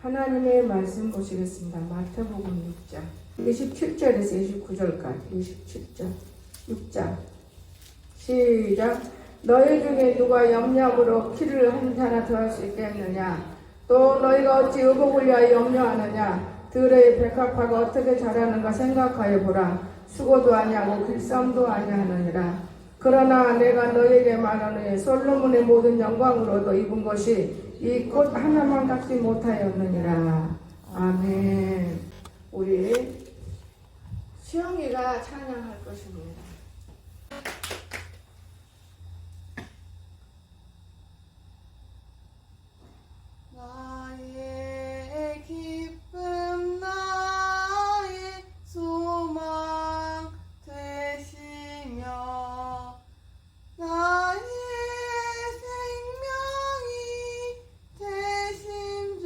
하나님의 말씀 보시겠습니다. 마태복음 6장 27절에서 29절까지 27절 6장 시작. 너희 중에 누가 염려함으로 키를 한 자나 더할 수 있겠느냐? 또 너희가 어찌 의복을 위하여 염려하느냐? 들의 백합화가 어떻게 자라는가 생각하여 보라. 수고도 아니하고 길쌈도 아니하느니라. 그러나 내가 너희에게 말하노니 솔로몬의 모든 영광으로도 입은 것이 이 꽃 하나만 갖지 못하였느니라. 아멘. 우리 수영이가 찬양할 것입니다. 나의 기쁨 나의 소망 되시며 나의 생명이 되신 주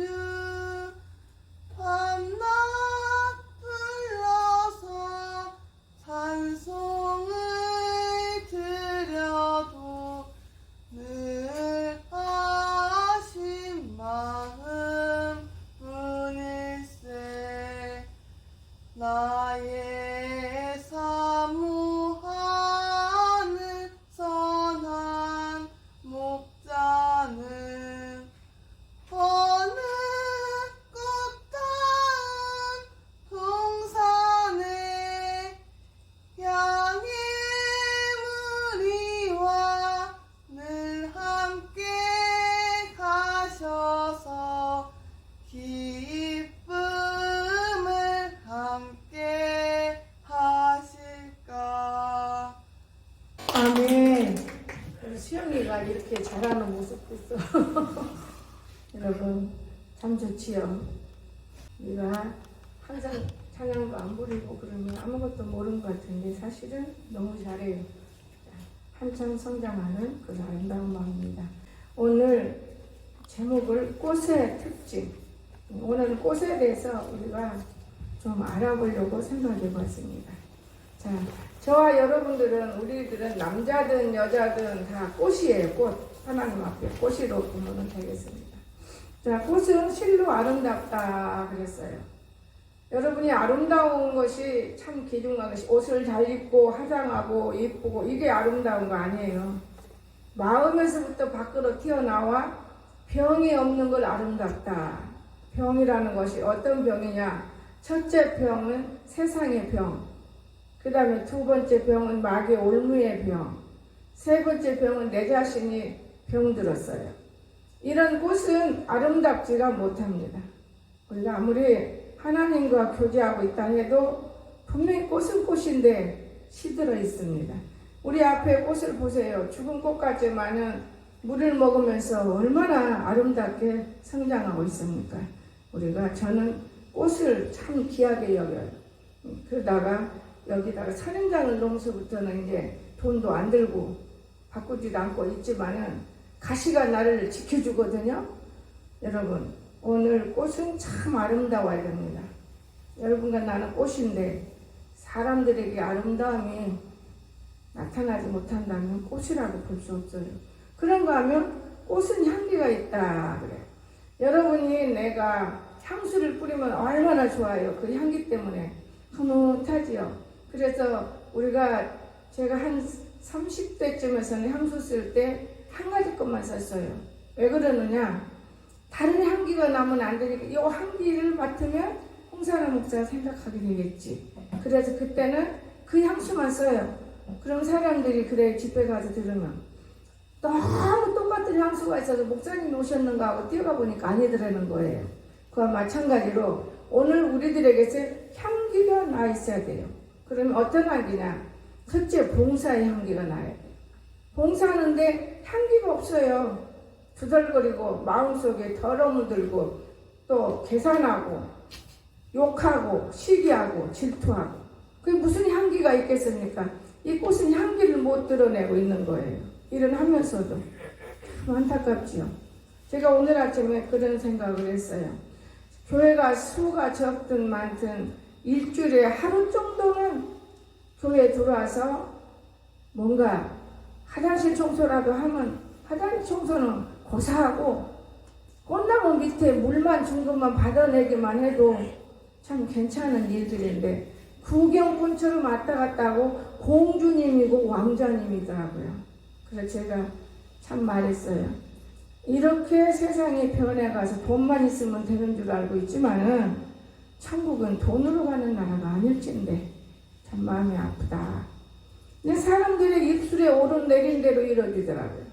밤낮 불러서 찬송을 드려도 늘 하신 마음 뿐일세. 나의 사모하는 선한 목자는 어느 꽃다운 동산에 양의 무리와 늘 함께 가셔서 기쁨을 함께 하실까. 아멘. 우리 수영이가 이렇게 잘하는 모습도 있어. 여러분 참 좋지요. 우리가 항상 찬양도 안 부리고 그러면 아무것도 모르는 것 같은데 사실은 너무 잘해요. 한참 성장하는 그 아름다운 마음입니다. 오늘 제목을 꽃의 특징. 오늘 꽃에 대해서 우리가 좀 알아보려고 생각해 봤습니다. 자, 저와 여러분들은 우리들은 남자든 여자든 다 꽃이에요. 꽃. 하나님 앞에 꽃이로 보면 되겠습니다. 자, 꽃은 실로 아름답다 그랬어요. 여러분이 아름다운 것이 참 귀중한 것이 옷을 잘 입고 화장하고 이쁘고 이게 아름다운 거 아니에요. 마음에서부터 밖으로 튀어나와 병이 없는 걸 아름답다. 병이라는 것이 어떤 병이냐? 첫째 병은 세상의 병. 그 다음에 두 번째 병은 마귀 올무의 병. 세 번째 병은 내 자신이 병들었어요. 이런 꽃은 아름답지가 못합니다. 우리가 아무리 하나님과 교제하고 있다 해도 분명히 꽃은 꽃인데 시들어 있습니다. 우리 앞에 꽃을 보세요. 죽은 꽃 같지만은 물을 먹으면서 얼마나 아름답게 성장하고 있습니까? 저는 꽃을 참 귀하게 여겨요. 그러다가 여기다가 선인장을 놓으면서부터는 이제 돈도 안 들고 바꾸지도 않고 있지만은 가시가 나를 지켜주거든요. 여러분, 오늘 꽃은 참 아름다워야 됩니다. 여러분과 나는 꽃인데 사람들에게 아름다움이 나타나지 못한다면 꽃이라고 볼 수 없어요. 그런가 하면 꽃은 향기가 있다 그래. 여러분이 내가 향수를 뿌리면 얼마나 좋아요. 그 향기 때문에 흐뭇하지요. 그래서 제가 한 30대쯤에서는 향수 쓸 때 한 가지 것만 썼어요. 왜 그러느냐? 다른 향기가 나면 안 되니까 이 향기를 맡으면 홍사라 목사가 생각하게 되겠지. 그래서 그때는 그 향수만 써요. 그럼 사람들이 그래 집에 가서 들으면 너무 똑같은 향수가 있어서 목사님 오셨는가 하고 뛰어가 보니까 아니더라는 거예요. 그와 마찬가지로 오늘 우리들에게서 향기가 나 있어야 돼요. 그러면 어떤 향기냐? 첫째 봉사의 향기가 나야 돼요. 봉사하는데 향기가 없어요. 두덜거리고 마음속에 더러움을 들고 또 계산하고 욕하고 시기하고 질투하고 그게 무슨 향기가 있겠습니까? 이 꽃은 향기를 못 드러내고 있는 거예요. 일은 하면서도 참 안타깝지요. 제가 오늘 아침에 그런 생각을 했어요. 교회가 수가 적든 많든 일주일에 하루 정도는 교회에 들어와서 뭔가 화장실 청소라도 하면 화장실 청소는 고사하고 꽃나무 밑에 물만 준 것만 받아내기만 해도 참 괜찮은 일들인데 구경꾼처럼 왔다 갔다 하고 공주님이고 왕자님이더라고요. 그래서 제가 참 말했어요. 이렇게 세상이 변해가서 돈만 있으면 되는 줄 알고 있지만은 천국은 돈으로 가는 나라가 아닐진데 참 마음이 아프다. 근데 사람들의 입술에 오른내린 대로 이루어지더라고요.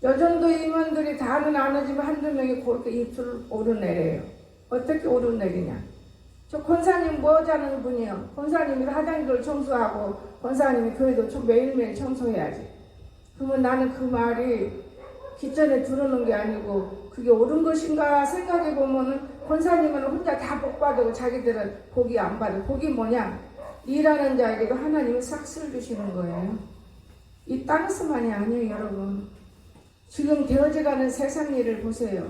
여전도 임원들이 다는 안 하지만 한두 명이 그렇게 입술을 오르내려요. 어떻게 오르내리냐? 저 권사님 뭐 하자는 분이요. 권사님이 화장실을 청소하고 권사님이 교회도 매일매일 청소해야지. 그러면 나는 그 말이 기전에 들어오는 게 아니고 그게 옳은 것인가 생각해 보면은 권사님은 혼자 다 복 받고 자기들은 복이 안 받아. 복이 뭐냐? 일하는 자에게도 하나님이 싹쓸 주시는 거예요. 이 땅에서만이 아니에요, 여러분. 지금 되어져가는 세상 일을 보세요.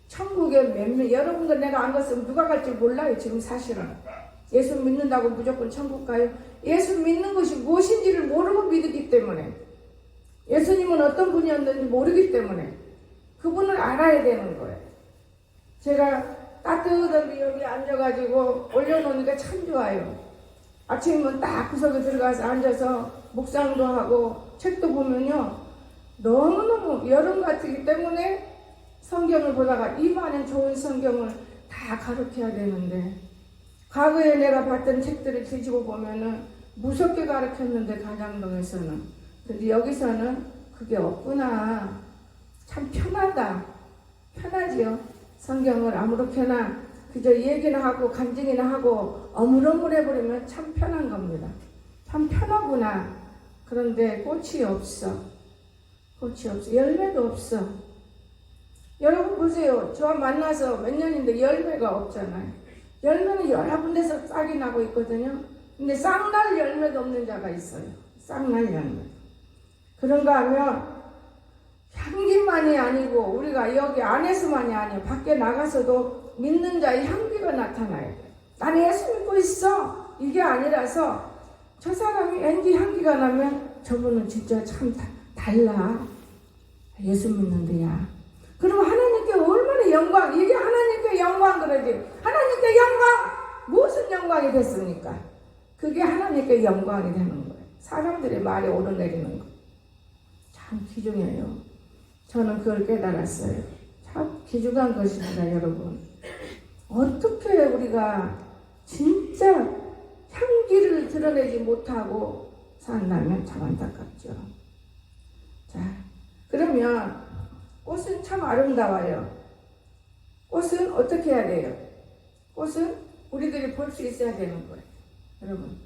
천국에 여러분과 내가 안 갔으면 누가 갈지 몰라요, 지금 사실은. 예수 믿는다고 무조건 천국 가요? 예수 믿는 것이 무엇인지를 모르고 믿기 때문에. 예수님은 어떤 분이었는지 모르기 때문에. 그분을 알아야 되는 거예요. 제가 따뜻하게 여기 앉아가지고 올려놓으니까 참 좋아요. 아침이면 딱 구석에 들어가서 앉아서 묵상도 하고 책도 보면요. 너무너무 여름 같기 때문에 성경을 보다가 이 많은 좋은 성경을 다 가르쳐야 되는데 과거에 내가 봤던 책들을 뒤집어 보면은 무섭게 가르쳤는데 가장동에서는 근데 여기서는 그게 없구나. 참 편하다. 편하지요. 성경을 아무렇게나 그저 얘기나 하고 간증이나 하고 어물어물해버리면 참 편한 겁니다. 참 편하구나. 그런데 꽃이 없어. 꽃이 없어. 열매도 없어. 여러분 보세요. 저와 만나서 몇 년인데 열매가 없잖아요. 열매는 여러 군데서 싹이 나고 있거든요. 근데 싹날 열매도 없는 자가 있어요. 싹날 열매. 그런가 하면 향기만이 아니고 우리가 여기 안에서만이 아니에요. 밖에 나가서도 믿는 자의 향기가 나타나야 돼요. 나는 예수 믿고 있어. 이게 아니라서 저 사람이 왠지 향기가 나면 저분은 진짜 참 달라. 예수 믿는데야. 그럼 하나님께 얼마나 영광, 이게 하나님께 영광 그러지. 하나님께 영광! 무슨 영광이 됐습니까? 그게 하나님께 영광이 되는 거예요. 사람들의 말에 오르내리는 거. 참 귀중해요. 저는 그걸 깨달았어요. 참 귀중한 것입니다, 여러분. 어떻게 우리가 진짜 향기를 드러내지 못하고 산다면 참 안타깝죠. 자, 그러면 꽃은 참 아름다워요. 꽃은 어떻게 해야 돼요? 꽃은 우리들이 볼 수 있어야 되는 거예요. 여러분.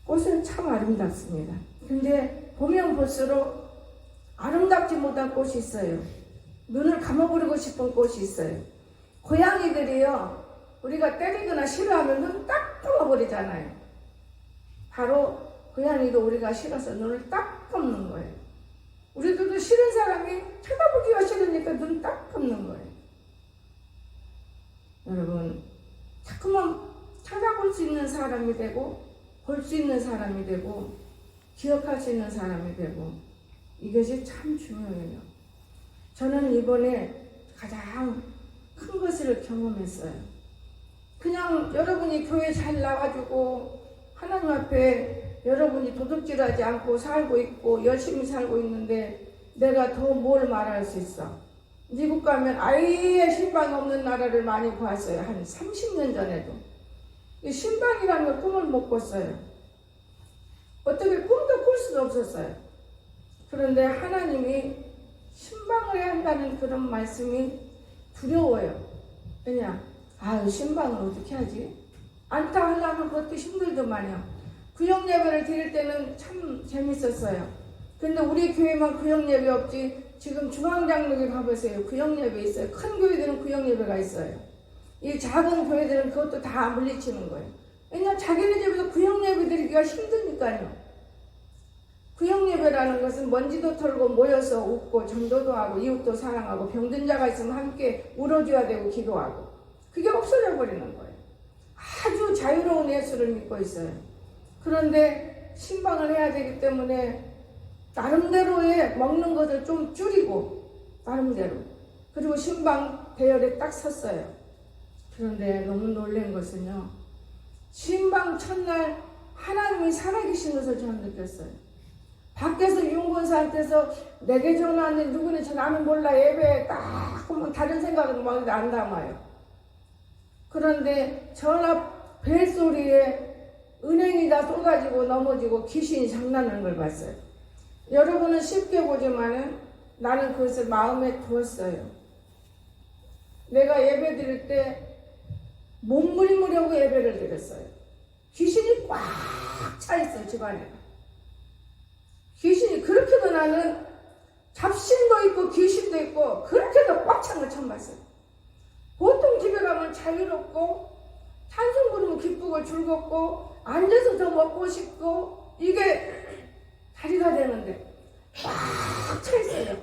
꽃은 참 아름답습니다. 근데 보면 볼수록 아름답지 못한 꽃이 있어요. 눈을 감아버리고 싶은 꽃이 있어요. 고양이들이요. 우리가 때리거나 싫어하면 눈 딱 감아버리잖아요. 바로 고양이도 우리가 싫어서 눈을 딱 감는 거예요. 우리들도 싫은 사람이 쳐다보기가 싫으니까 눈 딱 감는 거예요. 여러분, 자꾸만 찾아볼 수 있는 사람이 되고 볼 수 있는 사람이 되고 기억할 수 있는 사람이 되고 이것이 참 중요해요. 저는 이번에 가장 큰 것을 경험했어요. 그냥 여러분이 교회 잘 나와주고 하나님 앞에 여러분이 도둑질하지 않고 살고 있고 열심히 살고 있는데 내가 더 뭘 말할 수 있어? 미국 가면 아예 신방 없는 나라를 많이 봤어요. 한 30년 전에도. 신방이라는 걸 꿈을 못 꿨어요. 어떻게 꿈도 꿀 수도 없었어요. 그런데 하나님이 신방을 해야 한다는 그런 말씀이 두려워요. 왜냐? 신방을 어떻게 하지? 안타 하려면 그것도 힘들더만요. 구역 예배를 드릴 때는 참 재밌었어요. 근데 우리 교회만 구역 예배 없지. 지금 중앙장로교 가보세요. 구역 예배 있어요. 큰 교회들은 구역 예배가 있어요. 이 작은 교회들은 그것도 다 물리치는 거예요. 왜냐면 자기네 집에서 구역 예배 드리기가 힘드니까요. 구역 예배라는 것은 먼지도 털고 모여서 웃고 전도도 하고 이웃도 사랑하고 병든 자가 있으면 함께 울어줘야 되고 기도하고 그게 없어져 버리는 거예요. 아주 자유로운 예수를 믿고 있어요. 그런데 신방을 해야 되기 때문에 나름대로의 먹는 것을 좀 줄이고 나름대로. 그리고 신방 대열에 딱 섰어요. 그런데 너무 놀란 것은요, 신방 첫날 하나님이 살아계신 것을 저는 느꼈어요. 밖에서 윤권사한테서 내게 전화 왔는데 누구는 나는 몰라 예배에 딱 하면 다른 생각은 막 안 담아요. 그런데 전화 벨소리에 은행이 다 쏟아지고 넘어지고 귀신이 장난하는 걸 봤어요. 여러분은 쉽게 보지만은 나는 그것을 마음에 두었어요. 내가 예배 드릴 때 몸부림으려고 예배를 드렸어요. 귀신이 꽉 차 있어요, 집안에. 귀신이 그렇게도 나는 잡신도 있고 귀신도 있고 그렇게도 꽉 찬 걸 처음 봤어요. 보통 집에 가면 자유롭고 찬송 부르면 기쁘고 즐겁고 앉아서 더 먹고 싶고 이게 다리가 되는데 꽉 차 있어요.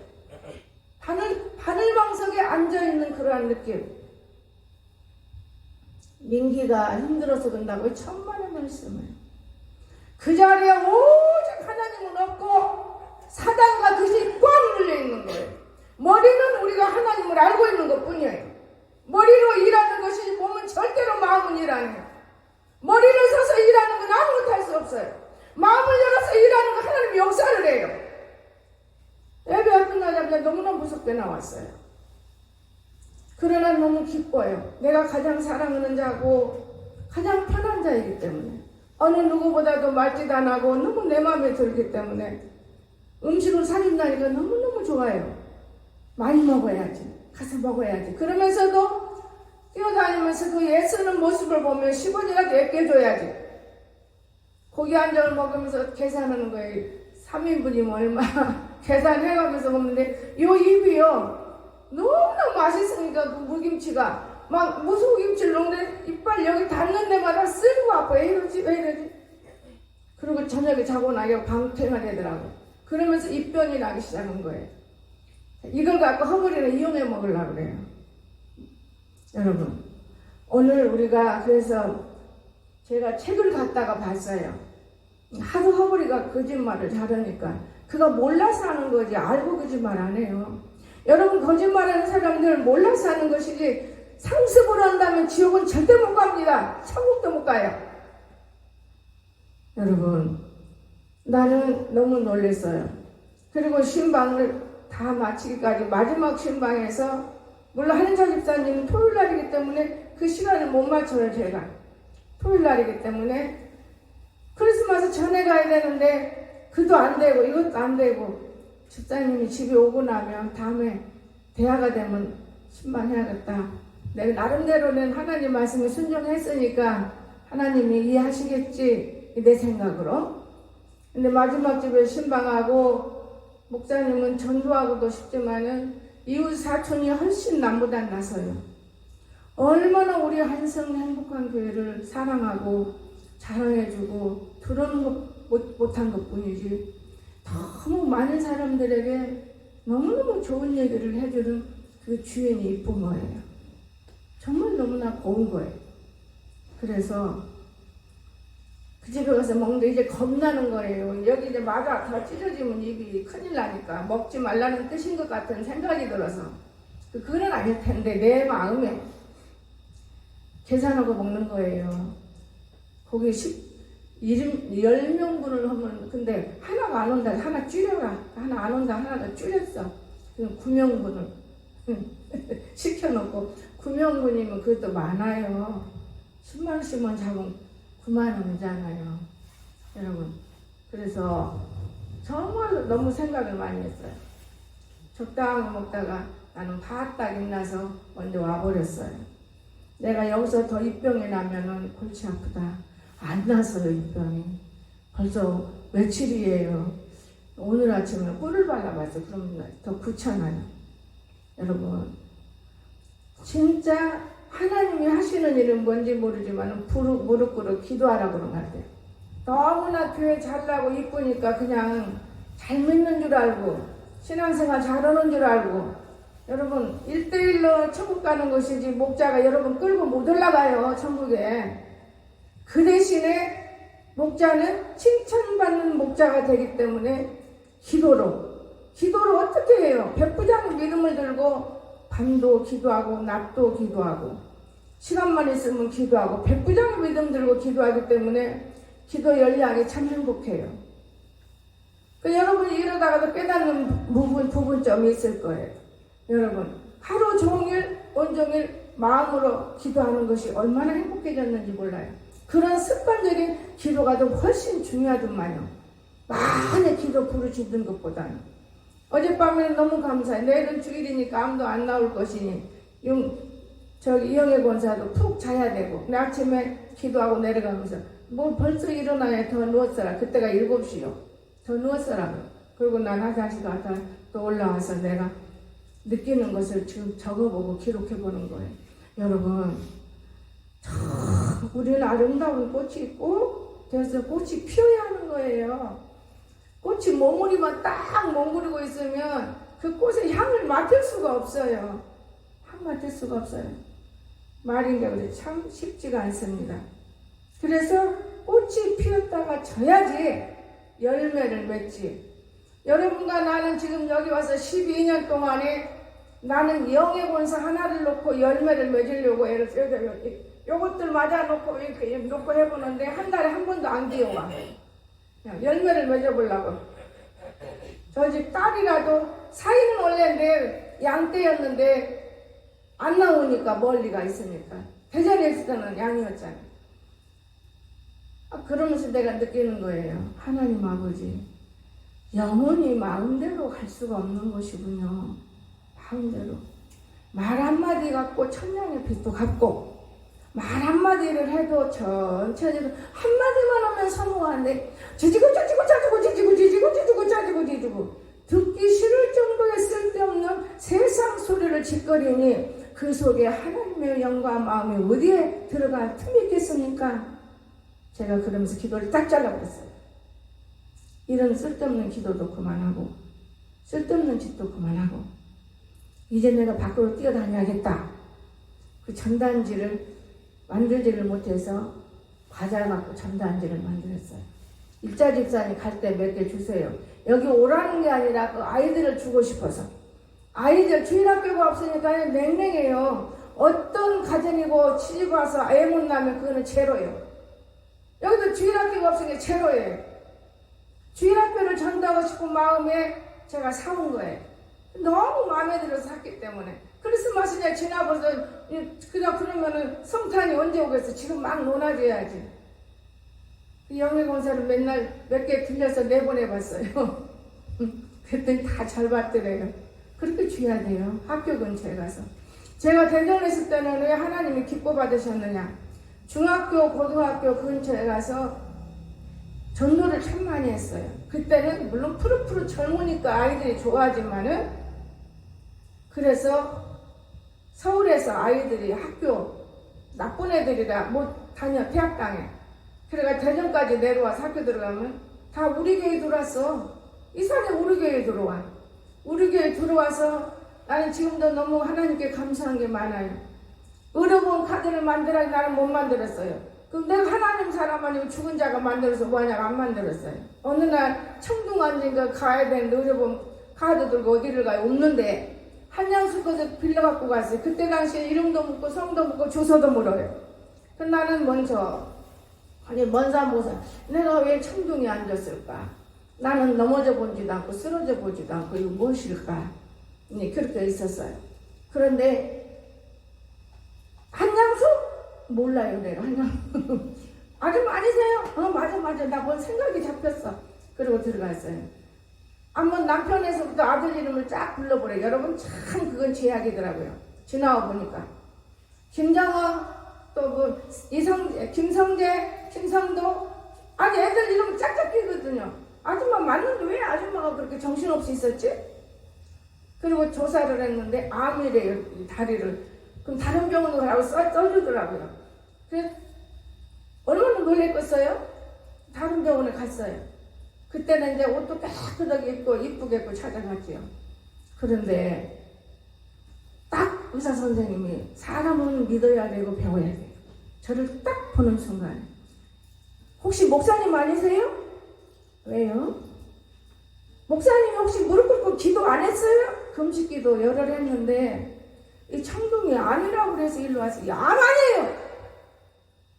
바늘방석에 앉아있는 그러한 느낌. 민기가 힘들어서 그런다고 천만의 말씀을. 그 자리에 오직 하나님은 없고 사단과 그것이 꽉 눌려있는 거예요. 머리는 우리가 하나님을 알고 있는 것 뿐이에요. 머리로 일하는 것이 몸은 절대로 마음은 일하네요. 머리를 써서 일하는 건 아무것도 할 수 없어요. 마음을 열어서 일하는 건 하나님이 역사를 해요. 예배가 끝나자마자 너무나 무섭게 나왔어요. 그러나 너무 기뻐요. 내가 가장 사랑하는 자고 가장 편한 자이기 때문에 어느 누구보다도 말짓 안 하고 너무 내 마음에 들기 때문에 음식을 사준다니까 너무너무 좋아요. 많이 먹어야지. 가서 먹어야지. 그러면서도 뛰어다니면서 그 애쓰는 모습을 보면 10원이라도 아껴줘야지. 고기 한 점을 먹으면서 계산하는 거예요. 3인분이면 얼마 계산해가면서 먹는데 요 입이요 너무나 맛있으니까 그 무김치가 막 무소김치를 넣는데 이빨 여기 닿는 데마다 쓰고 아파. 왜 이러지? 그리고 저녁에 자고 나게 방태가 되더라고. 그러면서 입변이 나기 시작한 거예요. 이걸 갖고 허물이를 이용해 먹으려고 그래요. 여러분, 오늘 우리가 그래서 제가 책을 갖다가 봤어요. 하도 허물이가 거짓말을 잘하니까 그가 몰라서 하는 거지 알고 거짓말 안 해요. 여러분, 거짓말하는 사람들은 몰라서 하는 것이지 상습을 한다면 지옥은 절대 못 갑니다. 천국도 못 가요. 여러분, 나는 너무 놀랐어요. 그리고 신방을 다 마치기까지 마지막 신방에서 물론 한인자 집사님은 토요일날이기 때문에 그 시간을 못 맞춰요. 제가 토요일날이기 때문에 크리스마스 전에 가야 되는데 그도 안 되고 이것도 안 되고 집사님이 집에 오고 나면 다음에 대화가 되면 신방해야겠다. 내가 나름대로는 하나님 말씀에 순종했으니까 하나님이 이해하시겠지 내 생각으로. 근데 마지막 집에 신방하고 목사님은 전도하고도 싶지만은 이웃 사촌이 훨씬 남보다 나서요. 얼마나 우리 한성 행복한 교회를 사랑하고 자랑해주고 들어는 못한 것 뿐이지 너무 많은 사람들에게 너무너무 좋은 얘기를 해주는 그 주인이 이쁜 거예요. 정말 너무나 고운 거예요. 그래서 그 집에 가서 먹는데 이제 겁나는 거예요. 여기 이제 마다 다 찢어지면 입이 큰일 나니까 먹지 말라는 뜻인 것 같은 생각이 들어서 그건 아닐 텐데 내 마음에 계산하고 먹는 거예요. 거기 10명분을 하면 근데 하나가 안 온다. 하나 줄여라. 하나 안 온다. 하나 더 줄였어. 9명분을 시켜놓고 9명분이면 그것도 많아요. 10만원씩만 잡으면 9만원이잖아요. 여러분. 그래서 정말 너무 생각을 많이 했어요. 적당히 먹다가 나는 바딱 입나서 먼저 와버렸어요. 내가 여기서 더 입병이 나면은 골치 아프다. 안 나서요, 입병이. 벌써 며칠이에요. 오늘 아침에 꿀을 발라봤어. 그러면 더 귀찮아요. 여러분, 진짜 하나님이 하시는 일은 뭔지 모르지만 무릎 꿇어 기도하라고 그런 것 같아요. 너무나 교회 잘나고 이쁘니까 그냥 잘 믿는 줄 알고 신앙생활 잘하는 줄 알고 여러분 1대1로 천국 가는 것이지 목자가 여러분 끌고 못 올라가요. 천국에. 그 대신에 목자는 칭찬받는 목자가 되기 때문에 기도로 기도를 어떻게 해요? 백부장의 믿음을 들고 밤도 기도하고 낮도 기도하고 시간만 있으면 기도하고 백부장의 믿음 들고 기도하기 때문에 기도 열량이 참 행복해요. 여러분이 이러다가도 깨닫는 부분점이 있을 거예요. 여러분 하루 종일 온종일 마음으로 기도하는 것이 얼마나 행복해졌는지 몰라요. 그런 습관적인 기도가 더 훨씬 중요하더만요. 많이 기도 부르짖는 것보다는. 어젯밤에는 너무 감사해. 내일은 주일이니까 아무도 안 나올 것이니 이영애 권사도 푹 자야 되고 아침에 기도하고 내려가면서 뭐 벌써 일어나야 더 누웠어라. 그때가 7시요. 더 누웠어라고. 그리고 난 화장실 갔다 또 올라와서 내가 느끼는 것을 지금 적어보고 기록해보는 거예요. 여러분 우리는 아름다운 꽃이 있고 그래서 꽃이 피어야 하는 거예요. 꽃이 머무리만 딱 머무르고 있으면 그 꽃의 향을 맡을 수가 없어요. 향 맡을 수가 없어요. 말인가 그래 참 쉽지가 않습니다. 그래서 꽃이 피었다가 져야지 열매를 맺지. 여러분과 나는 지금 여기 와서 12년 동안에 나는 영의 권사 하나를 놓고 열매를 맺으려고 애를 써요. 요것들 맞아놓고 이렇게 놓고 해보는데 한 달에 한 번도 안 기어와. 열매를 맺어보려고. 저 집 딸이라도 사이는 원래 양떼였는데 안 나오니까 멀리가 있으니까. 대전에 있을 때는 양이었잖아. 그러면서 내가 느끼는 거예요. 하나님 아버지 영원히 마음대로 갈 수가 없는 것이군요. 마음대로. 말 한마디 갖고 천냥의 빛도 갖고 말 한마디를 해도 천천히 한마디만 하면 성공하는데 지지고 듣기 싫을 정도의 쓸데없는 세상 소리를 짓거리니 그 속에 하나님의 영과 마음이 어디에 들어갈 틈이 있겠습니까? 제가 그러면서 기도를 딱 잘라버렸어요. 이런 쓸데없는 기도도 그만하고 쓸데없는 짓도 그만하고 이제 내가 밖으로 뛰어다녀야겠다. 그 전단지를 만들지를 못해서 과자 갖고 전단지를 만들었어요. 일자 집사님 갈 때 몇 개 주세요. 여기 오라는 게 아니라 그 아이들을 주고 싶어서. 아이들 주일학교가 없으니까 냉랭해요. 어떤 가정이고 시집 와서 애 못 낳으면 그거는 제로예요. 여기도 주일학교가 없으니까 제로예요. 주일학교를 전도하고 싶은 마음에 제가 사온 거예요. 너무 마음에 들어서 샀기 때문에. 크리스마스냐 지나버려서 그냥 그러면은 성탄이 언제 오겠어. 지금 막 논아줘야지. 영의 권사를 맨날 몇 개 들려서 내보내봤어요. 그랬더니 다 잘 받더래요. 그렇게 줘야 돼요. 학교 근처에 가서. 제가 대전에 있을 때는 왜 하나님이 기뻐 받으셨느냐. 중학교 고등학교 근처에 가서 전도를 참 많이 했어요. 그때는 물론 푸릇푸릇 젊으니까 아이들이 좋아하지만은 그래서 서울에서 아이들이 학교 나쁜 애들이라 못 다녀 대학당에. 그래가 대전까지 내려와서 학교 들어가면 다 우리 교회 들어왔어. 이상하게 우리 교회 들어와. 우리 교회 들어와서 나는 지금도 너무 하나님께 감사한 게 많아요. 의료보험 카드를 만들어야 나는 못 만들었어요. 그럼 내가 하나님 사람 아니면 죽은 자가 만들어서 뭐하냐고 안 만들었어요. 어느 날 청둥안진가 가야 되는데 의료보험 카드 들고 어디를 가요? 없는데 한양수거에서 빌려갖고 갔어요. 그때 당시에 이름도 묻고 성도 묻고 주소도 물어요. 그 나는 먼저 아니 먼사모사 내가 왜 청둥이 앉았을까? 나는 넘어져 보지도 않고 쓰러져 보지도 않고 이거 무엇일까? 네, 그렇게 있었어요. 그런데 한양수? 몰라요 내가 한양수. 아줌마 아니세요? 맞아 나 뭔 생각이 잡혔어. 그리고 들어갔어요. 한번 남편에서부터 아들 이름을 쫙 불러보래. 여러분 참 그건 죄악이더라고요. 지나와 보니까 김장원 또 뭐 이성재, 김성재, 김성도 아니 애들 이름 짝짝 끼거든요. 아줌마 맞는데 왜 아줌마가 그렇게 정신없이 있었지? 그리고 조사를 했는데 암이래요. 이 다리를. 그럼 다른 병원으로 가라고 써주더라고요. 그래서 얼마나 놀랬겠어요? 다른 병원에 갔어요. 그때는 이제 옷도 깨끗하게 입고 이쁘게 입고 찾아갔지요. 그런데 딱 의사 선생님이 사람은 믿어야 되고 배워야 돼요. 저를 딱 보는 순간 혹시 목사님 아니세요? 왜요? 목사님이 혹시 무릎 꿇고 기도 안 했어요? 금식 기도 열흘 했는데 이 청동이 아니라고 그래서 일로 와서 암 아니에요.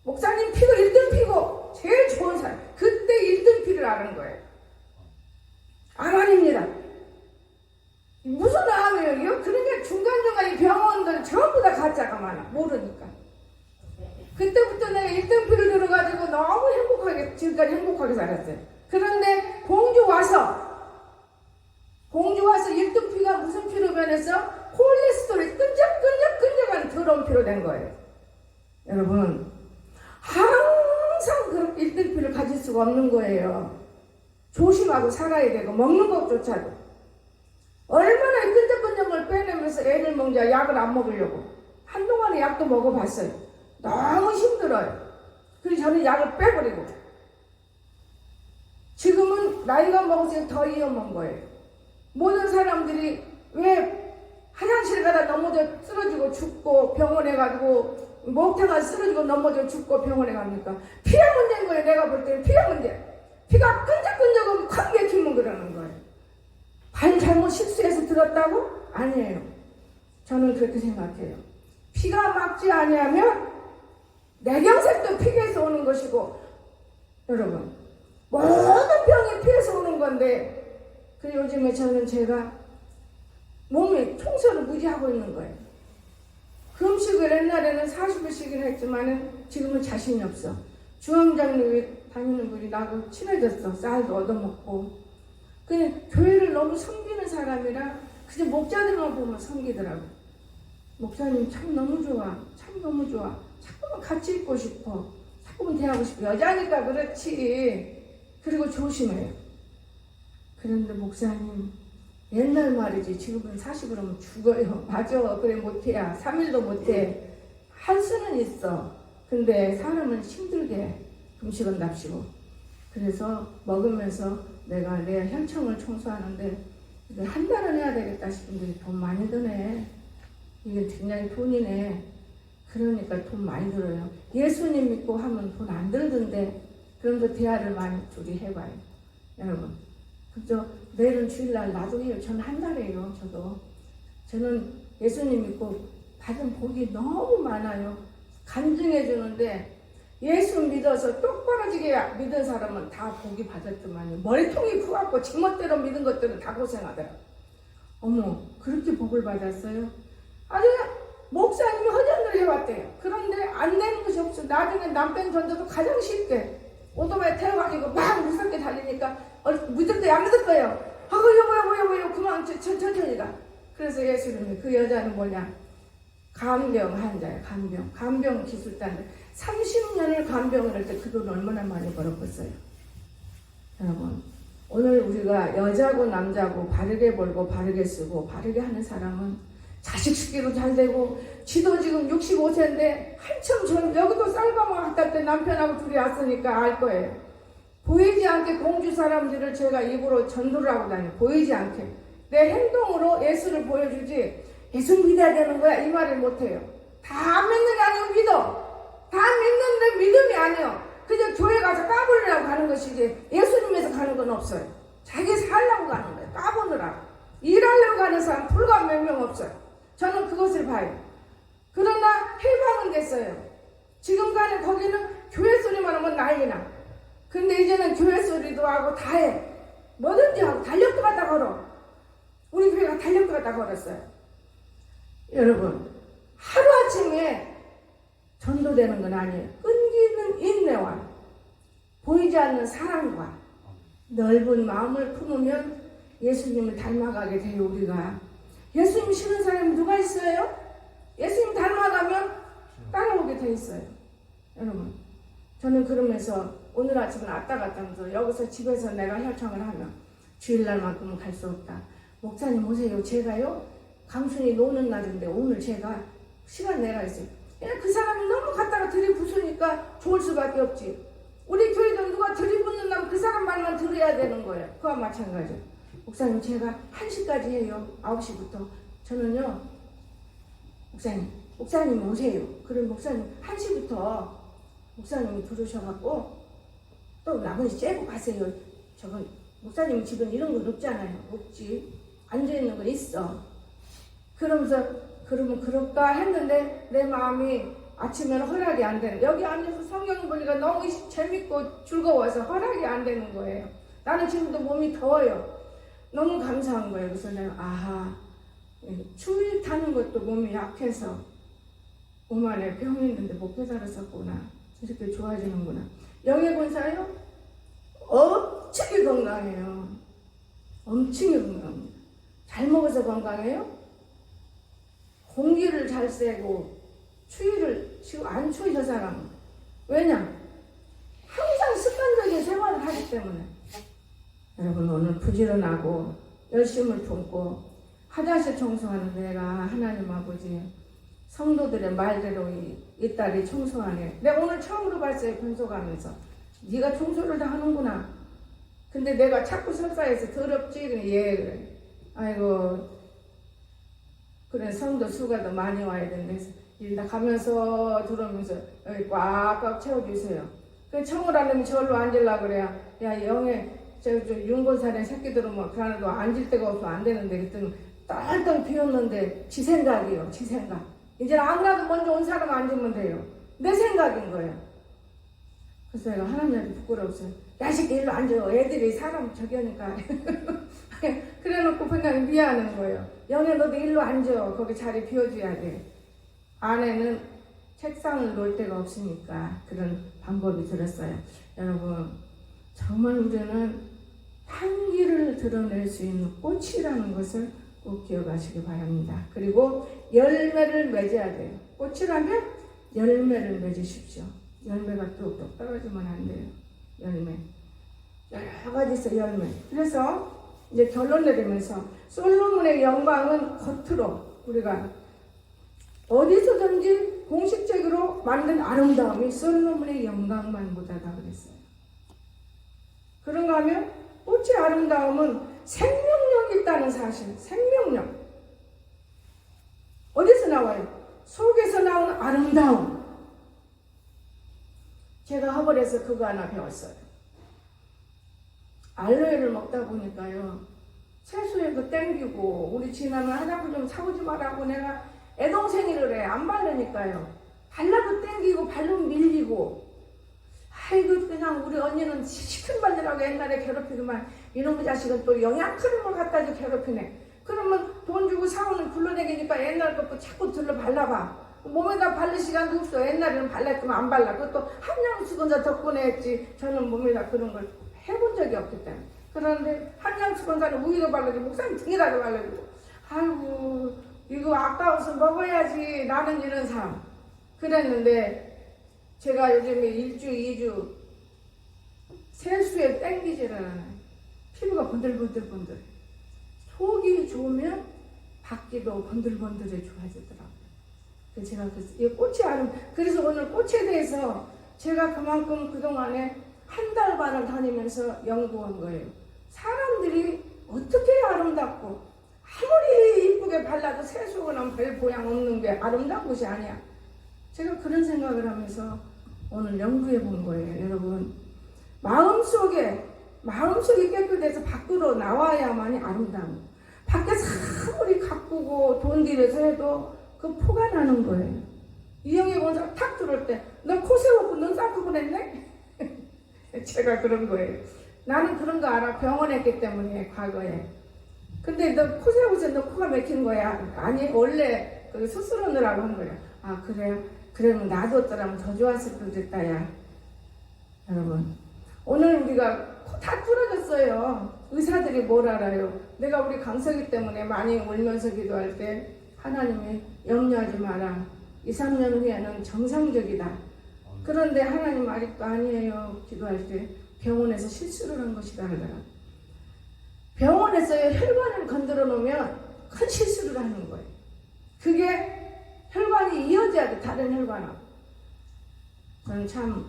목사님 피고 1등 피고 제일 좋은 사람. 그때 1등 피를 아는 거예요. 암 아닙니다. 무슨 암이에요? 그러니까 중간중간 이 병원들 전부 다 가짜가 많아. 모르니까. 그때부터 내가 1등 피를 들어가지고 너무 행복하게, 지금까지 행복하게 살았어요. 그런데 공주 와서 1등 피가 무슨 피로 변했어? 콜레스테롤이 끈적끈적한 더러운 피로 된 거예요. 여러분, 항상 그렇게 1등 피를 가질 수가 없는 거예요. 조심하고 살아야 되고, 먹는 것조차도. 얼마나 끈적끈적한 걸 빼내면서 애를 먹자 약을 안 먹으려고. 한동안에 약도 먹어봤어요. 너무 힘들어요. 그래서 저는 약을 빼버리고. 지금은 나이가 먹어서 더 위험한 거예요. 모든 사람들이 왜 화장실 가다 넘어져 쓰러지고 죽고 병원에 가고 목태가 쓰러지고 넘어져 죽고 병원에 갑니까? 피가 문제인 거예요. 내가 볼 때는 피가 문제. 피가 끈적끈적하고 콱 맥히면 그러는 거예요. 발 잘못 실수해서 들었다고? 아니에요. 저는 그렇게 생각해요. 피가 막지 아니하면 내경색도 피에서 오는 것이고, 여러분, 모든 병이 피에서 오는 건데, 그 요즘에 저는 제가 몸에 청소를 무지하고 있는 거예요. 금식을 옛날에는 40일씩이나 했지만은 지금은 자신이 없어. 주황장로에 다니는 분이 나하고 친해졌어. 쌀도 얻어먹고. 그냥 교회를 너무 섬기는 사람이라 그냥 목자들만 보면 섬기더라고. 목사님 참 너무 좋아. 참 너무 좋아. 자꾸만 같이 있고 싶어. 자꾸만 대하고 싶어. 여자니까 그렇지. 그리고 조심해요. 그런데 목사님, 옛날 말이지. 지금은 40으로면 죽어요. 맞아. 그래 못해야. 3일도 못해. 할 수는 있어. 근데 사람은 힘들게 금식은 납시고. 그래서 먹으면서 내가 내 현청을 청소하는데 이거 한 달은 해야 되겠다 싶은데 돈 많이 드네. 이게 굉장히 돈이네. 그러니까 돈 많이 들어요. 예수님 믿고 하면 돈 안 들던데 그런데 대화를 많이 둘이 해봐요. 여러분. 그죠? 내일은 주일날 나도 해요. 저는 한 달이에요. 저는 예수님 믿고 받은 복이 너무 많아요. 간증해 주는데 예수 믿어서 똑바로지게 믿은 사람은 다 복이 받았더만요. 머리통이 커갖고 제멋대로 믿은 것들은 다 고생하더라. 어머, 그렇게 복을 받았어요? 아주 목사님이 허전을 해왔대요. 그런데 안 되는 것이 없어. 나중에 남편 전도도 가장 쉽게 오토바이 태워가지고 막 무섭게 달리니까 믿을 때 안 믿을 거예요. 여보 그만 천천히 가. 그래서 예수님이 그 여자는 뭐냐, 간병 환자예요. 간병 기술자인데 30년을 간병을 할 때 그 돈 얼마나 많이 벌었겠어요. 여러분, 오늘 우리가 여자고 남자고 바르게 벌고 바르게 쓰고 바르게 하는 사람은 자식 식기도 잘 되고, 지도 지금 65세인데 한참 전 여기도 쌀가마 갔다 때 남편하고 둘이 왔으니까 알 거예요. 보이지 않게 공주 사람들을 제가 입으로 전도를 하고 다녀요. 보이지 않게. 내 행동으로 예수를 보여주지, 예수 믿어야 되는 거야 이 말을 못해요. 다 믿는 게 아니고 믿어. 다 믿는데 믿음이 아니에요. 그냥 교회 가서 까부르려고 가는 것이지 예수님에서 가는 건 없어요. 자기 살려고 가는 거예요. 까부느라고. 일하려고 가는 사람 불과 몇 명 없어요. 저는 그것을 봐요. 그러나 해방은 됐어요. 지금까지 거기는 교회 소리만 하면 난리나. 근데 이제는 교회 소리도 하고 다 해. 뭐든지 하고 달력도 갖다 걸어. 우리 교회가 달력도 갖다 걸었어요. 여러분, 하루아침에 전도되는 건 아니에요. 끈기는 인내와 보이지 않는 사랑과 넓은 마음을 품으면 예수님을 닮아가게 돼요. 우리가 예수님 싫은 사람이 누가 있어요? 예수님 닮아가면 따라오게 돼 있어요. 여러분, 저는 그러면서 오늘 아침은 왔다 갔다 하면서 여기서 집에서 내가 혈청을 하면 주일날만큼은 갈 수 없다. 목사님 오세요. 제가요 강순이 노는 날인데 오늘 제가 시간 내라 했어요. 그 사람이 너무 갖다가 들이부수니까 좋을 수밖에 없지. 우리 교회도 누가 들이붓는다면 그 사람 말만 들어야 되는 거예요. 그와 마찬가지예요. 목사님 제가 1시까지 해요. 9시부터. 저는요, 목사님 오세요. 그럼 목사님 1시부터 목사님이 들으셔갖고 또 나머지 째고 가세요. 저건 목사님 집은 이런 건 없잖아요. 없지. 앉아있는 건 있어. 그러면서 그러면 그럴까 했는데 내 마음이 아침에는 허락이 안 되는. 여기 앉아서 성경 보니까 너무 재밌고 즐거워서 허락이 안 되는 거예요. 나는 지금도 몸이 더워요. 너무 감사한 거예요. 그래서 내가 아하, 추위 타는 것도 몸이 약해서 오만에 병이 있는데 못 깨달았었구나. 이렇게 좋아지는구나. 영예본사요? 엄청나게 건강해요. 엄청나게 건강합니다. 잘 먹어서 건강해요? 공기를 잘 쐬고 추위를 지금 안 추워 저 사람. 왜냐? 항상 습관적인 생활을 하기 때문에. 여러분 오늘 부지런하고 열심을 품고 화장실 청소하는 내가 하나님 아버지 성도들의 말대로 이 딸이 청소하네. 내가 오늘 처음으로 봤어요. 변소가면서. 네가 청소를 다 하는구나. 근데 내가 자꾸 설사해서 더럽지? 그래. 예 그래. 아이고 그래 성도 수가 더 많이 와야 되는데 일다 가면서 들어오면서 여기 꽉꽉 채워주세요. 그 청을 안 하면 저리로 앉으려고 그래야 야 영애 저 윤곤사의 새끼들은 뭐 그 안에도 앉을 데가 없어 안 되는데 그랬더니 딸딸 비었는데 지 생각이요. 지 생각. 이제 아무라도 먼저 온 사람 앉으면 돼요. 내 생각인 거예요. 그래서 내가 하나님한테 부끄러웠어요. 야 새끼 일로 앉아. 애들이 사람 저기 하니까 그래놓고 그냥 미안한 거예요. 영애 너도 일로 앉아. 거기 자리 비워줘야 돼. 안에는 책상을 놓을 데가 없으니까 그런 방법이 들었어요. 여러분 정말 우리는 향기를 드러낼 수 있는 꽃이라는 것을 꼭 기억하시기 바랍니다. 그리고 열매를 맺어야 돼요. 꽃이라면 열매를 맺으십시오. 열매가 뚝뚝 떨어지면 안 돼요. 열매. 여러 가지서 열매. 그래서 이제 결론 내리면서 솔로몬의 영광은 겉으로 우리가 어디서든지 공식적으로 만든 아름다움이 솔로몬의 영광만 못하다 그랬어요. 그런가 하면 꽃의 아름다움은 생명력이 있다는 사실. 생명력. 어디서 나와요? 속에서 나오는 아름다움. 제가 하버에서 그거 하나 배웠어요. 알로에를 먹다 보니까요. 세수에도 땡기고 우리 지나면 화장품 좀 사오지 말라고 내가 애동생이를 해. 안 바르니까요. 발라도 땡기고 바르면 밀리고. 아이고 그냥 우리 언니는 시큰 발리라고 옛날에 괴롭히더만 이놈의 자식은 또 영양크림을 갖다 줘 괴롭히네. 그러면 돈 주고 사오는 굴러다니니까 옛날 것도 자꾸 들러 발라봐. 몸에다 바를 시간도 없어. 옛날에는 발랐지만 안 발라. 그것도 함양수건자 덕분에 했지. 저는 몸에다 그런 걸 해본 적이 없기 때문에. 그런데 함양수건자는 우유도 발라주고 목사님 등에다도 발라주고. 아이고 이거 아까워서 먹어야지. 나는 이런 삶. 그랬는데 제가 요즘에 1주, 2주 세수에 땡기질 않아요. 피부가 번들번들번들. 속이 좋으면 밖이도 번들번들해 좋아지더라고요. 그래서 제가 이 꽃이 그래서 오늘 꽃에 대해서 제가 그만큼 그동안에 한 달 반을 다니면서 연구한 거예요. 사람들이 어떻게 아름답고 아무리 이쁘게 발라도 세수는 별 보양 없는 게 아름다운 것이 아니야. 제가 그런 생각을 하면서 오늘 연구해 본 거예요. 여러분 마음속이 깨끗해서 밖으로 나와야만이 아름다운. 밖에서 아무리 가꾸고 돈 들여서 해도 그 포가 나는 거예요. 이영애 본사가 탁 들어올 때 너 코 세웠고 눈 쌓고 그랬네? 제가 그런 거예요. 나는 그런 거 알아. 병원했기 때문에 과거에. 근데 너 코 세우고서 너 코가 막힌 거야. 아니 원래 그 수술하느라고 한 거야. 아 그래요? 그러면 놔뒀더라면 더 좋았을 뻔했다 야. 여러분 오늘 우리가 코 다 뚫어졌어요. 의사들이 뭘 알아요? 내가 우리 강석이 때문에 많이 울면서 기도할 때 하나님이 염려하지 마라. 2, 3년 후에는 정상적이다. 그런데 하나님 아직도 아니에요. 기도할 때 병원에서 실수를 한 것이다 하더라. 병원에서 혈관을 건드려 놓으면 큰 실수를 하는 거예요. 그게 혈관이 이어져야 돼. 다른 혈관하고. 저는 참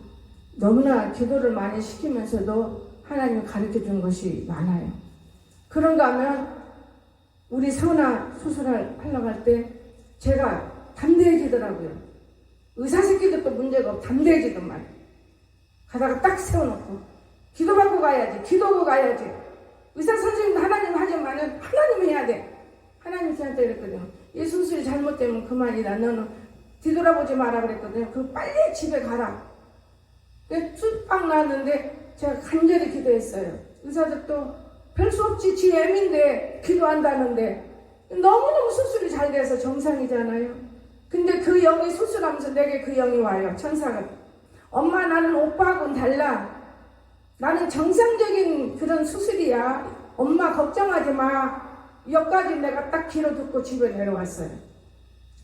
너무나 기도를 많이 시키면서도 하나님이 가르쳐준 것이 많아요. 그런가 하면 우리 선아 수술하려고 할 때 제가 담대해지더라고요. 의사 새끼들도 문제가 없고 담대해지더만. 가다가 딱 세워놓고 기도받고 가야지. 기도하고 가야지. 의사 선생님도 하나님 하지만은 하나님이 해야 돼. 하나님 저한테 그랬거든요. 이 수술이 잘못되면 그만이다. 너는 뒤돌아보지 마라 그랬거든요. 그 빨리 집에 가라. 쑥빵 나왔는데 제가 간절히 기도했어요. 의사들도 별 수 없지, 지 애인데 기도한다는데 너무너무 수술이 잘 돼서 정상이잖아요. 근데 그 영이 수술하면서 내게 그 영이 와요. 천사가. 엄마, 나는 오빠하고는 달라. 나는 정상적인 그런 수술이야. 엄마 걱정하지 마. 여기까지 내가 딱 길어 듣고 집에 내려왔어요.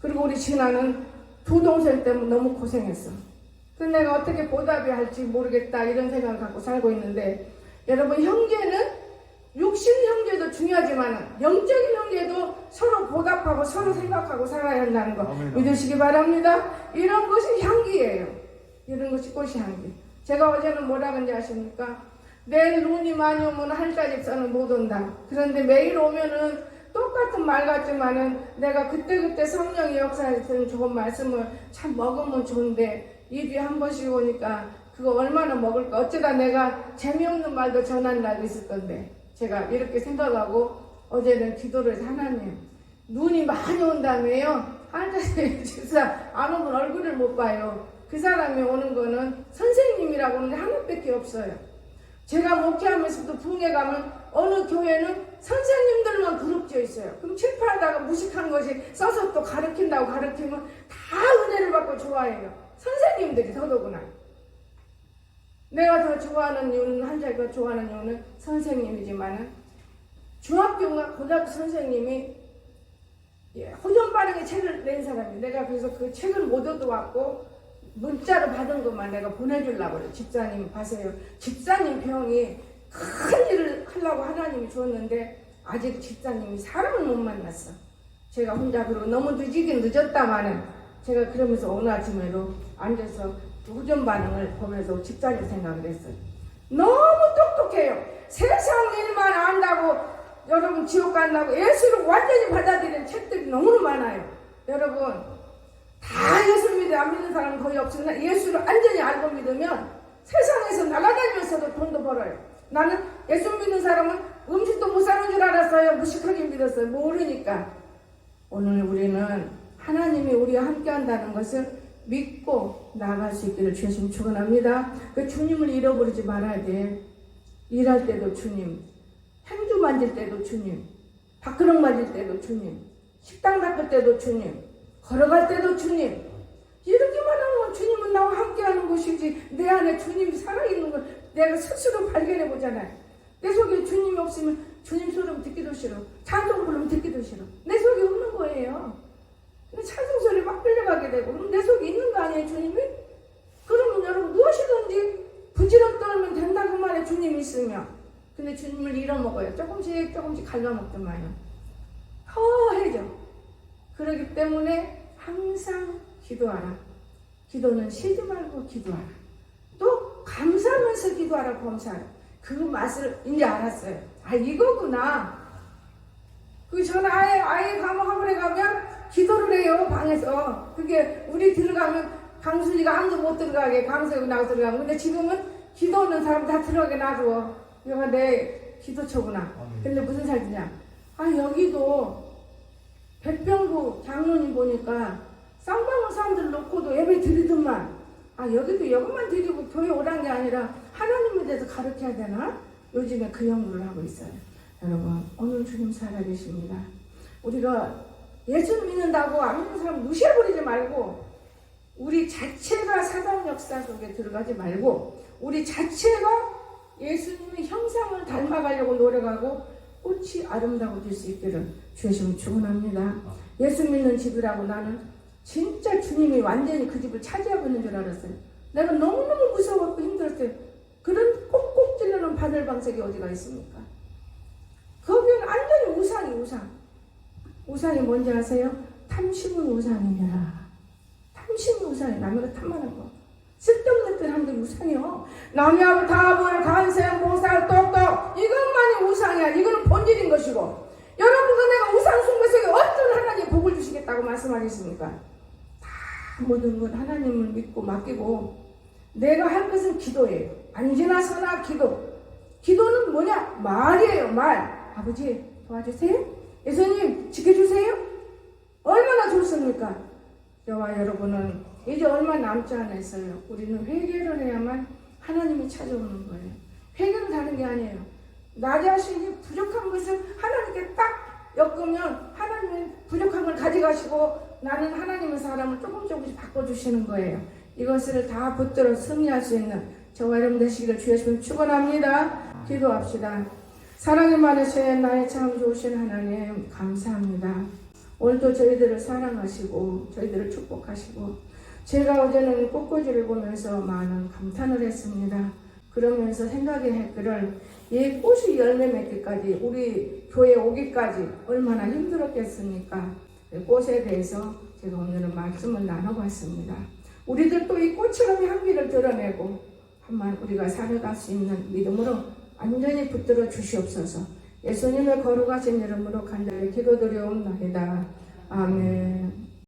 그리고 우리 진아는 두 동생 때문에 너무 고생했어. 근데 내가 어떻게 보답이 할지 모르겠다 이런 생각을 갖고 살고 있는데, 여러분, 형제는 육신 형제도 중요하지만 영적인 형제도 서로 보답하고 서로 생각하고 살아야 한다는 거 믿으시기 바랍니다. 이런 것이 향기예요. 이런 것이 꽃이 향기. 제가 어제는 뭐라 그런지 아십니까? 내일 눈이 많이 오면 한자집사는 못 온다. 그런데 매일 오면은 똑같은 말 같지만은 내가 그때그때 성령의 역사에서 좋은 말씀을 참 먹으면 좋은데 2주에 한 번씩 오니까 그거 얼마나 먹을까. 어쩌다 내가 재미없는 말도 전한 날도 있을 건데, 제가 이렇게 생각하고 어제는 기도를 해서, 하나님 눈이 많이 온다며요. 한자집사 안 오면 얼굴을 못 봐요. 그 사람이 오는 거는 선생님이라고 하는 게 하나밖에 없어요. 제가 목회하면서도 붕에 가면 어느 교회는 선생님들만 부릅져 있어요. 그럼 칠판에다가 무식한 것이 써서 또 가르친다고 가르치면 다 은혜를 받고 좋아해요. 선생님들이 더더구나. 내가 더 좋아하는 이유는, 한자가 좋아하는 이유는 선생님이지만은 중학교나 고등학교 선생님이 호전 반응의 책을 낸 사람이에요. 내가 그래서 그 책을 못 얻어왔고 문자로 받은 것만 내가 보내주려고 그래요. 집사님 봐세요. 집사님 병이 큰 일을 하려고 하나님이 줬는데 아직 집사님이 사람을 못 만났어. 제가 혼자, 그리고 너무 늦이긴 늦었다마는 제가 그러면서 어느 아침에도 앉아서 후전 반응을 보면서 집사님 생각을 했어요. 너무 똑똑해요. 세상 일만 안다고 여러분 지옥 간다고 예수를 완전히 받아들이는 책들이 너무 많아요. 여러분, 다 예수 믿어 안 믿는 사람은 거의 없으나 예수를 완전히 알고 믿으면 세상에서 날아다니면서도 돈도 벌어요. 나는 예수 믿는 사람은 음식도 못 사는 줄 알았어요. 무식하게 믿었어요. 모르니까. 오늘 우리는 하나님이 우리와 함께 한다는 것을 믿고 나아갈 수 있기를 주님 축원합니다. 그 주님을 잃어버리지 말아야 돼. 일할 때도 주님, 행주 만질 때도 주님, 밥그릇 만질 때도 주님, 식당 닦을 때도 주님, 걸어갈 때도 주님. 이렇게만 하면 주님은 나와 함께하는 것이지, 내 안에 주님이 살아있는 걸 내가 스스로 발견해 보잖아요. 내 속에 주님이 없으면 주님 소리 듣기도 싫어, 찬송 부르면 듣기도 싫어. 내 속에 없는 거예요. 근데 찬송 소리 막 끌려가게 되고, 그럼 내 속에 있는 거 아니에요, 주님이? 그러면 여러분 무엇이든지 부지런 떨면 된다 그 말에 주님이 있으면. 근데 주님을 잃어먹어요. 조금씩 갉아먹더만요. 허해져. 그렇기 때문에 항상 기도하라. 기도는 쉬지 말고 기도하라. 또 감사하면서 기도하라. 범사하라. 그 맛을 이제 알았어요. 아, 이거구나. 저는 아예 감옥학원에 가면 기도를 해요, 방에서. 그게 우리 들어가면 강수지가 아무도 못 들어가게 강수하고 나고 들어가고. 근데 지금은 기도하는 사람 다 들어가게 놔줘. 이거 내 기도처구나. 근데 무슨 살이냐? 여기도 백병구 장로님 보니까 쌍방울 사람들 놓고도 예배 드리더만. 여기도 여기만 드리고 교회 오란 게 아니라 하나님에 대해서 가르쳐야 되나? 요즘에 그 연구를 하고 있어요. 여러분, 오늘 주님 살아계십니다. 우리가 예수 믿는다고 안 믿는 사람 무시해버리지 말고, 우리 자체가 사단 역사 속에 들어가지 말고, 우리 자체가 예수님의 형상을 닮아가려고 노력하고 꽃이 아름다워질 수 있기를 주님 축원합니다. 예수 믿는 집이라고 나는 진짜 주님이 완전히 그 집을 차지하고 있는 줄 알았어요. 내가 너무너무 무서웠고 힘들었어요. 그런 꼭꼭 찔러는 바늘방석이 어디가 있습니까? 거기는 완전히 우상. 우상이 뭔지 아세요? 탐심은 우상이니라. 탐심은 우상이, 남의 거 탐하는 거. 쓸데없는 뜻 하는 게 우상이요. 남야부 다불 간생 보살 똑똑, 이것만이 우상이야. 이거는 본질인 것이고, 여러분도 내가 우상 숭배 속에 어떤 하나님 복을 주시겠다고 말씀하겠습니까? 다 모든 건 하나님을 믿고 맡기고, 내가 할 것은 기도예요. 안지나 서나 기도. 기도는 뭐냐? 말이에요, 말. 아버지 도와주세요. 예수님 지켜주세요. 얼마나 좋습니까? 저와 여러분은 이제 얼마 남지 않았어요. 우리는 회개를 해야만 하나님이 찾아오는 거예요. 회개를 하는 게 아니에요. 나 자신이 부족한 것을 하나님께 딱 엮으면 하나님은 부족한 걸 가져가시고 나는 하나님의 사람을 조금씩 바꿔주시는 거예요. 이것을 다 붙들어 승리할 수 있는 저와 여러분 되시기를 주의 이름으로 축원합니다. 기도합시다. 사랑이 많으신 나의 참 좋으신 하나님 감사합니다. 오늘도 저희들을 사랑하시고 저희들을 축복하시고 제가 어제는 꽃꽂이를 보면서 많은 감탄을 했습니다. 그러면서 생각의 했기를 이 꽃이 열매 맺기까지 우리 교회 오기까지 얼마나 힘들었겠습니까? 꽃에 대해서 제가 오늘은 말씀을 나눠봤습니다. 우리들도 이 꽃처럼 향기를 드러내고 한번 우리가 살아갈 수 있는 믿음으로 완전히 붙들어 주시옵소서. 예수님의 거룩하신 이름으로 간절히 기도드려옵나이다. 아멘.